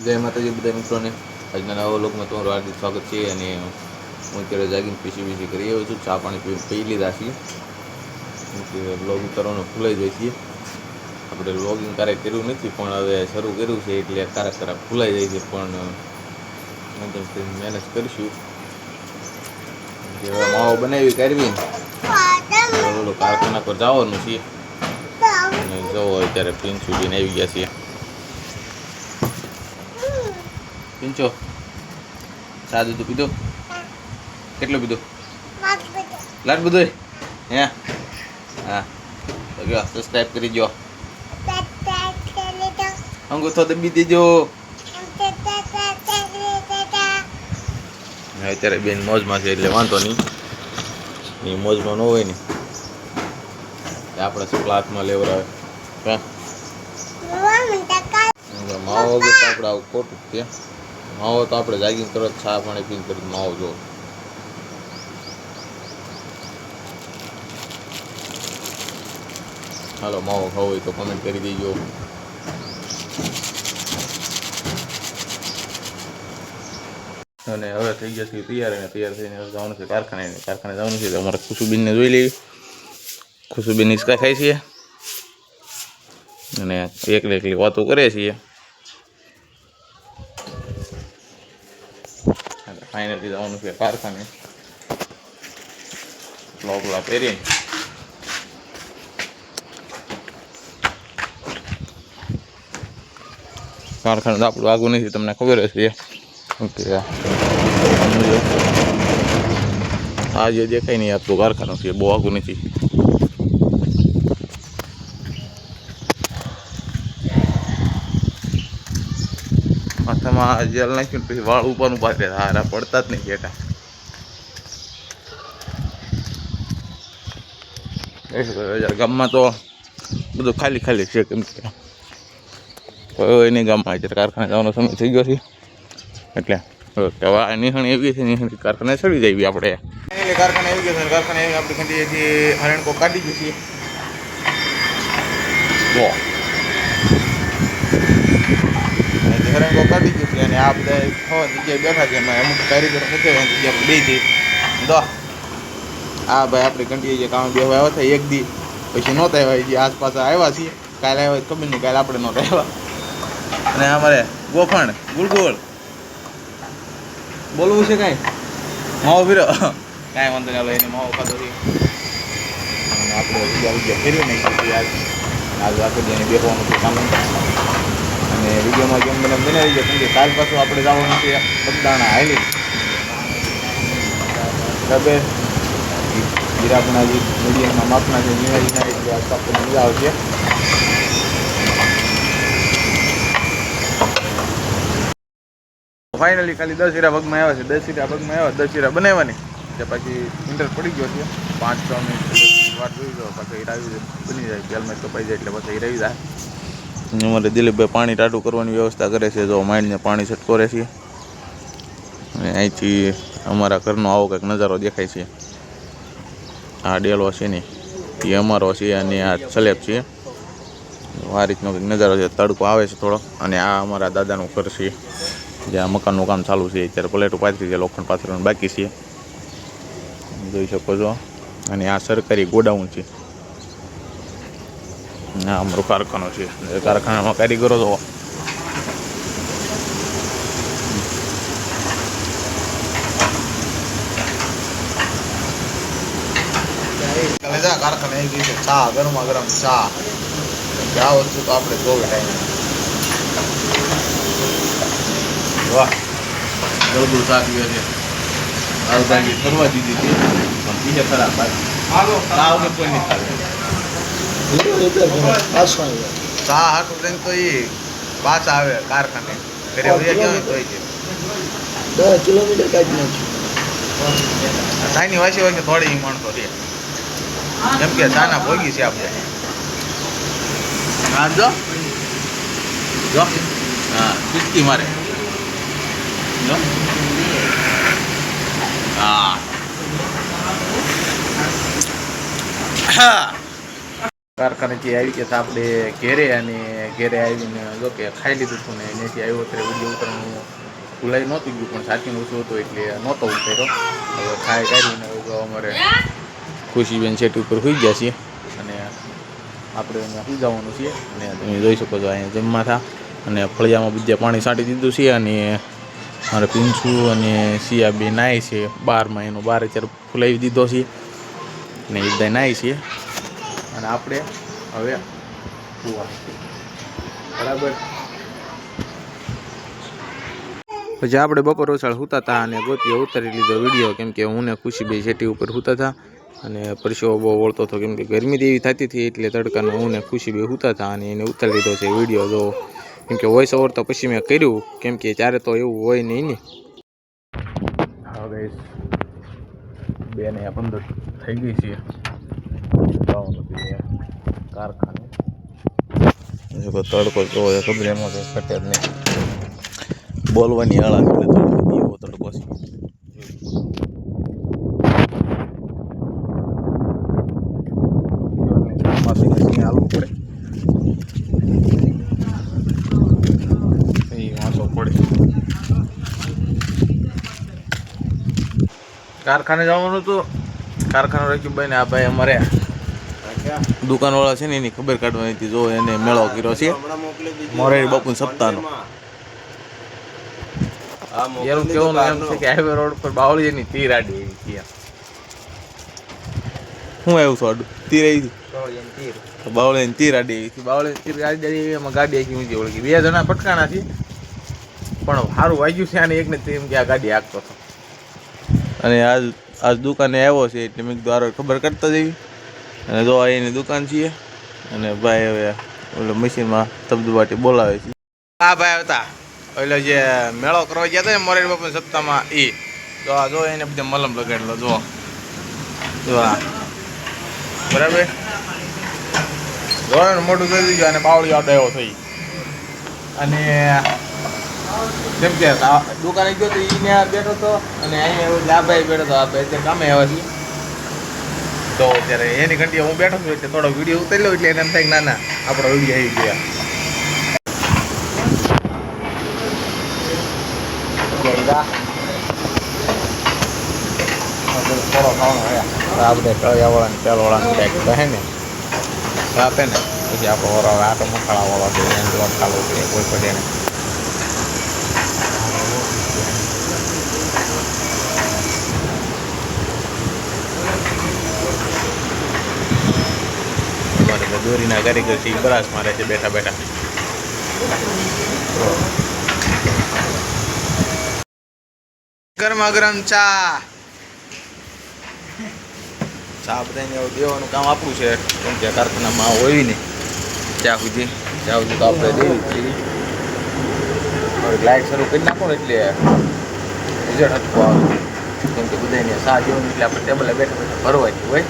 જય માતાજી બધા મિત્રોને આજના નવા વ્લોગમાં તમારું હાર્દિક સ્વાગત છે. અને હું અત્યારે જાગીને પીસી કરી આવ્યો છું. ચા પાણી પી લીધા છીએ. વ્લોગ ઉતારવાનું ભૂલાઈ જાય છીએ. આપણે વ્લોગિંગ ક્યારેક કર્યું નથી, પણ હવે શરૂ કર્યું છે એટલે ક્યારેક ભૂલાઈ જાય છે. પણ મહેનત કરીશું. હવે માવો બનાવી કરવી કારખાના પર જવાનું છે. અને જો અત્યારે પિન્સુ બેન આવી ગયા છે. પિંચો ચા દૂધ પીધો? કેટલું પીધું? લાટ બધું હે? હા તો ગયો સબસ્ક્રાઈબ કરી દો. અંગૂઠો દબી દેજો. અત્યારે બેન મોજમાં છે એટલે વાંધો નહીં. એ મોજમાં ન હોય ને આપણે શું હાથમાં લેવડાવે. માવો વગર તો આપણે આવું ખોટું છે. માવો તો આપણે જાગીને તરત ચા પાણી પીને તરત માવો જો. હાલો માવો ખાવો હોય તો કમેન્ટ કરી દેજો. અને હવે થઈ ગયા છે તૈયાર, અને તૈયાર થઈને જવાનું છે કારખાને જવાનું છે. તો અમારે ખુશુબીનને જોઈ લેવી. ખુશુબીન હિંચકા ખાય છે અને એકલી વાતો કરે છીએ. ફાઇનલી જવાનું છે કારખાને. લોકલા પહેરીને કારખાનું આપણું આગું નથી, તમને ખબર હશે. ઓકે આ જે દેખાય નહીં આપણું કારખાનું છે, બહુ આગું નથી. માથામાં જેલ નાખ્યું પછી વાળ ઉપરનું પાકે હારા પડતા જ નહીં બેટા. ગામમાં તો બધું ખાલી ખાલી છે, કેમ કે કોઈ નહીં ગામમાં. અત્યારે કારખાને જવાનો સમય થઈ ગયો છે એટલે હવે નિહાણી એવી છે, નિહાણી કારખાને ચડી જાય આપણે. કારખાને આવી ગયો છે. કારખાને આપણે ખંડીએથી હરણકો કાઢી ગઈ છીએ. જો હરણકો કાઢી ગયું છે. અને આ બધા જગ્યાએ બેઠા છે. એમાં અમુક કારીગરો સાથે જગ્યા બે થી દો. હા ભાઈ આપણે ઘંટીએ જે કામ બે આવ્યા હતા એક દી, પછી નહોતા આવ્યા. જે આસપાસ આવ્યા છીએ. કાલે આવ્યા ખબર નહીં, કાલે આપણે નહોતા આવ્યા. અને અમારે ગોફણ ગુલગુલ બોલવું છે કાંઈ? માવો ફીરો કાંઈ વાંધો નહીં. એને માવો ખાધો છે. અને આપણે વિડીયો ફેરવી નાખીએ આજ આખો દી બેસવાનું છે કામ. અને વિડીયોમાં કેમ બને બનાવી જાય, કેમ કે કાલ પાછું આપણે જવાનું છે બગદાણા હાલી ડબે જીરાપણા જે મીડિયમમાં માપના છે નિહાળીના એટલે આપણને મજા આવશે. ફાઇનલી ખાલી 10 હીરા પગમાં આવ્યા છે. 10 હીરા પગમાં આવ્યા, 10 હીરા બનાવવાની તે પછી ઇન્ટર પડી ગયો છે. 5-6 મિનિટ વાત જોઈ ગયો, પછી હીરા આવી બની જાય. તેલમાં કપાઈ જાય એટલે પછી હીરા આવી જાય. અમારે દિલીપભાઈ પાણી ટાટું કરવાની વ્યવસ્થા કરે છે. જો માઇન્ડને પાણી છટકો રહે છે. અને અહીંથી અમારા ઘરનો આવો કંઈક નજારો દેખાય છે. આ ડેલો છે ને એ અમારો છે, અને આ સ્લેબ છે. આ રીતનો કંઈક નજારો છે. તડકો આવે છે થોડો. અને આ અમારા દાદાનું ઘર છે, જ્યાં મકાનનું કામ ચાલુ છે. અત્યારે પ્લેટો પાથરી છે, લોખંડ પાથરવાનું બાકી છે, જોઈ શકો છો. અને આ સરકારી ગોડાઉન છે. આ અમારો કારખાનો છે. કારખાનામાં કારીગરો તો કારખાને આવી ગઈ છે. ચા ગરમા ગરમ ચા. આ વસ્તુ તો આપણે જોવે ટાઈમ. વાહ ગળગુળ શાક ગયો છે. આવું ફરવા દીધી છે પણ બીજે ખરાબ ચા વગર કોઈ નહીં ખાવે. ચા હાટું લઈને તો એ પાછા આવે કારખાને. ઘરે વયા ગયો તો છે 10 કિલોમીટર કાઢી નાખ્યું. ચાની વાસી હોય કે થોડી માણસો રે, એમ કે ચાના ભોગી છે આપણે. હા જો જો હા ચીટકી મારે જો હા. કારખાનેથી આવી કે આપણે ઘેરે અને ઘેરે આવીને જો કે ખાઈ લીધું હતું ને એનાથી આવ્યો ત્યારે વિડીયો ઉતરવાનું ભૂલાઈ નહોતું ગયું પણ સાચી ઓછું હતું એટલે નહોતો ઉતાર્યો. હવે ખાઈ કાઢીને હવે અમારે ખુશીબેન સેટ ઉપર સુઈ ગયા છીએ અને આપણે અહીંયા સુઈ જવાનું છીએ અને તમે જોઈ શકો છો અહીંયા જમવા થા અને ફળિયામાં બીજા પાણી છાંટી દીધું છે અને મારે પીંછું અને સિયા બે નાય છે બારમાં એનો બાર અત્યારે ફૂલાવી દીધો છે ને એ બધા નાય છે અને આપણે હવે બરાબર. પછી આપણે બપોર ઓછાળ સૂતા હતા અને ગોતીએ ઉતારી લીધો વિડીયો કેમ કે હું ને ખુશીભાઈ સેટી ઉપર સૂતા હતા અને પરસેવો બહુ વળતો હતો કેમ કે ગરમી એવી થતી હતી એટલે તડકાનો હું ને ખુશીભાઈ સૂતા હતા અને એને ઉતારી લીધો છે વિડીયો. જો કેમ કે વોઇસ ઓવર તો પછી મેં કર્યું કેમ કે ત્યારે તો એવું હોય નહીં ને. હા ગાઈસ 2:15 થઈ ગઈ છે કારખાને તડકો જો ખબર એમાં કંઈ ઘટે જ નહીં બોલવાની આળા એટલે તડકો એવો તડકો છે. હાલવું પડે એ વાંચો પડે. કારખાને જવાનું હતું કારખાનું રાખ્યું ભાઈ ને આ ભાઈ અમારે દુકાનવાળા છે ને એની ખબર કાઢવાની હતી. જો એને મેળો કર્યો છે મોરારી બાપુ સપ્તાહનો. એનું કેવું એમ છે કે હાઈવે રોડ પર બાવળીની તીર આડી એવી છે. હું આવ્યું છું આડું તીર આવી બાવળીની તીર આડી એવી બાવળીની તીર આડી એમાં ગાડી આખી ઊંચી ઓળખી 2 જણા પટકાણા છે પણ સારું વાગ્યું છે અને એકને તેમ કે આ ગાડી હાંકતો હતો અને આજ દુકાને આવ્યો છે એટલે મેં કીધું ખબર કરતા જઈએ અને જો એની દુકાન છે અને ભાઈ હવે ઓલો મશીનમાં તબદુબાટી બોલાવે છે. આ ભાઈ હતા એટલે જે મેળો કરવા ગયા હતા ને મોરારી બાપુની સપ્તાહમાં એ તો આ જો એને બધે મલમ લગાડેલો જો બરાબર જો મોટું કરી દીધું અને બાવળી આડો એવો થઈ અને કેમ કે દુકાને ગયો તો એને બેઠો હતો અને અહીંયા આ ભાઈ બેઠો હતો. આ ભાઈ અત્યારે કામે આવ્યા છીએ તો ત્યારે એની ઘંટી હું બેઠો છું એટલે થોડો વિડીયો ઉતારી લો એટલે એને એમ થાય કે ના ના આપણો વિડીયો આવી ગયા. થોડો ખાવાનો આ બધા કળિયાવાળાને તેલવાળાને કંઈક કહે ને આપે ને પછી આપણો વરો આટો મસાલાવાળો છે એને લોટ ચાલુ કરીએ કોઈ પડે ને દોરીના કારીગર છે બરાસ મારે છે બેઠા બેઠા. ગરમા ગરમ ચા બધાને દેવાનું કામ આપણું છે કેમ કે કારખાનામાં હોય ને ત્યાં સુધી તો આપણે દેવી છીએ. લાઇટ શરૂ કરી નાખો ને એટલે રિઝલ્ટ હટકો આવે કેમ કે બધાને ચા પીવાનું એટલે આપણે ટેબલે બેઠા બેઠા ભરવાની હોય.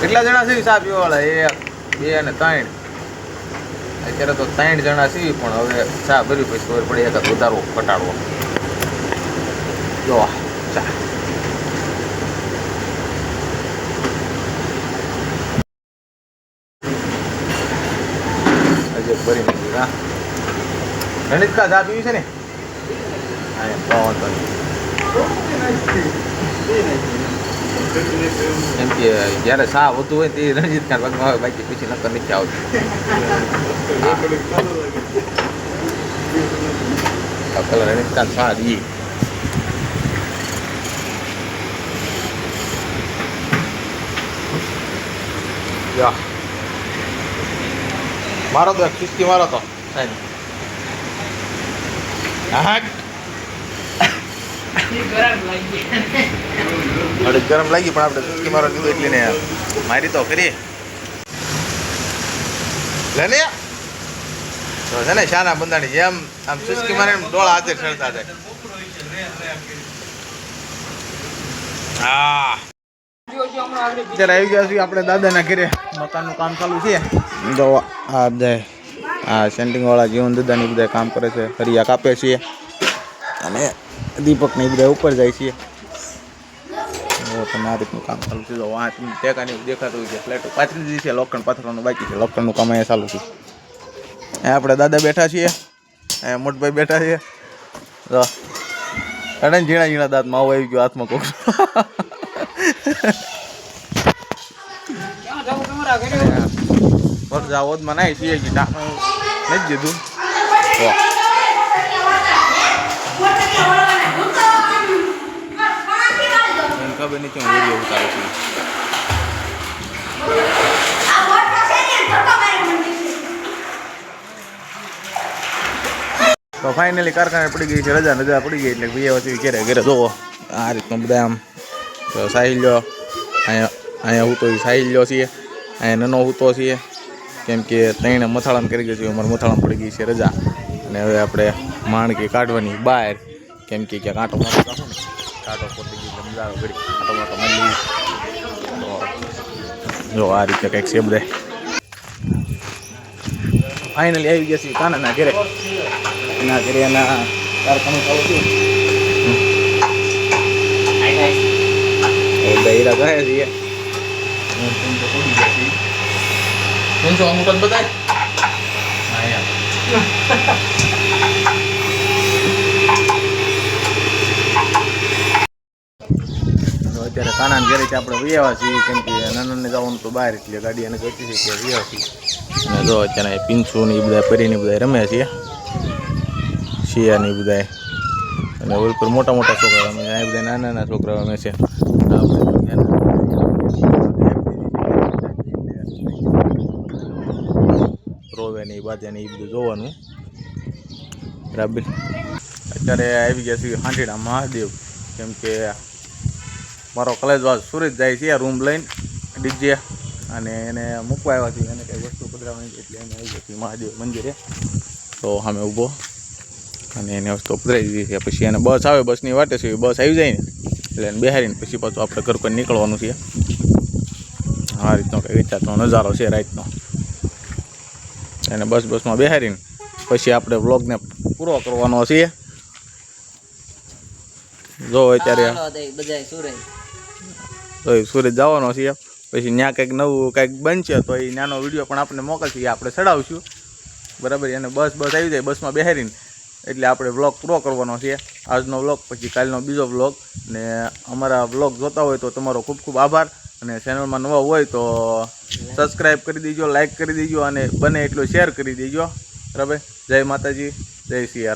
કેટલા જણા છે ચા પીવાવાળા 1 2 અને 3 અત્યારે તો 3 જણા છીએ પણ હવે ચા ભરી પછી ખબર પડી એકાદ વધારો ઘટાડવો. જો ચા હજી ભરી મૂકી હા ગણિતકા ચા પીવી છે ને હા વાંધો એમ કે જ્યારે સા વધુ હોય તે રણજીત ખાન ભાગમાં આવે બાકી પછી નકર નથી આવતી. કલર રણજીત ખાન સા દઈએ મારો તો ખિસ્કી મારો તો હા ગરમ લાગી પણ આપણે ચુસ્કી મારો લીધો એટલે ને મારી તો કરીએ લે લે તો છે ને શાના બંધાણી જેમ આમ ચુસ્કી મારે ડોળા હાથે ચડતા જાય. હા અત્યારે આવી ગયા છીએ આપણે દાદાના ઘરે મકાનનું કામ ચાલુ છે. જો આ બધા આ સેન્ટિંગ વાળા જીવન દાદાની બધા કામ કરે છે હરિયા કાપે છે અને દીપક ને બધા ઉપર જાય છે. તમે આ રીતનું કામ ચાલુ છે. વાં તમને ટેકાની દેખાતું હોય છે પ્લેટો પાથરી દીધી છે, લોખંડ પાથરવાનું બાકી છે. લોખંડનું કામ અહીંયા ચાલુ છે. અહીંયા આપણે દાદા બેઠા છીએ, અહીંયા મોટભાઈ બેઠા છે. તો અડે ઝીણા ઝીણા દાંત માવો આવી ગયો હાથમાં કોક. જાવોદમાં નાઈ છીએ કે નથી દીધું. ખબર નહીં કેમ વિડીયો ઉતારે છે. તો ફાઇનલી કારખાને પડી ગઈ છે રજા પડી ગઈ એટલે ભાઈ પછી ઘરે જોવો આ રીતનું બધા આમ સાહિલ લો અહીંયા હું તો સાહિલ લો છીએ, અહીંયા નાનો હૂતો છીએ કેમ કે ત્રણે મથાળામાં કરી ગઈ છે. અમારે મથાળામાં પડી ગઈ છે રજા અને હવે આપણે માણકી કાઢવાની બહાર કેમ કે ક્યાંક આંટો મારો રાખો ને કાંટો પોતી ગઈ એટલે મજા આવે ઘડી આંટો માટો મળી. જો આ રીતે કંઈક છે બધા. ફાઇનલી આવી ગયા છીએ કાનાના ઘરે. એના ઘરે એના કારખાનું ચાલુ થયું. બૈરા ગયા છીએ. શું અમુક જ બતાય અત્યારે કાનાને ઘરે આપણે વૈયા છીએ કેમ કે નાનાને જવાનું તો બહાર એટલે ગાડી એને ગતી છે ત્યાં વૈયા છીએ. અને જો અત્યારે પીંછું ને એ બધા પરીને બધા રમે છીએ, શિયા ને એ બધા. અને ઓલ પર મોટા મોટા છોકરા રમે, આ બધા નાના નાના છોકરા રમે છે. રોવે ને એ બાજે ને એ બધું જોવાનું બરાબર. અત્યારે આવી ગયા છીએ હાંડીડા મહાદેવ કેમ કે મારો કલેજવાસ સુરત જાય છે રૂમ લઈને ડીજે અને એને મૂકવા આવ્યા છીએ. એને કંઈ વસ્તુ પધરાવવાની એટલે એને આવી ગયા છીએ મહાદેવ મંદિરે. તો સામે ઊભો અને એને વસ્તુ પધરાવી દીધી છે. પછી એને બસ આવે, બસની વાટે છે, બસ આવી જાય ને એટલે એને બેહારીને પછી પાછું આપણે ઘર પર નીકળવાનું છે. આ રીતનો કંઈ વિચારનો નજારો છે રાતનો. એને બસમાં બેહારીને પછી આપણે વ્લોગને પૂરો કરવાનો છે. જો અત્યારે સુરત જવાનો છે, પછી ત્યાં કંઈક નવું કંઈક બનશે તો એ નાનો વિડીયો પણ આપણે મોકલશે, આપણે ચડાવશું બરાબર. એને બસ આવી જાય, બસમાં બેહારીને એટલે આપણે વ્લોગ પૂરો કરવાનો છે. આજનો વ્લોગ પછી કાલનો બીજો વ્લોગ. ને અમારા વ્લોગ જોતા હોય તો તમારો ખૂબ ખૂબ આભાર. અને ચેનલમાં નવા હોય તો સબસ્ક્રાઈબ કરી દેજો, લાઈક કરી દેજો અને બને એટલું શેર કરી દેજો બરાબર. જય માતાજી, જય સિયા.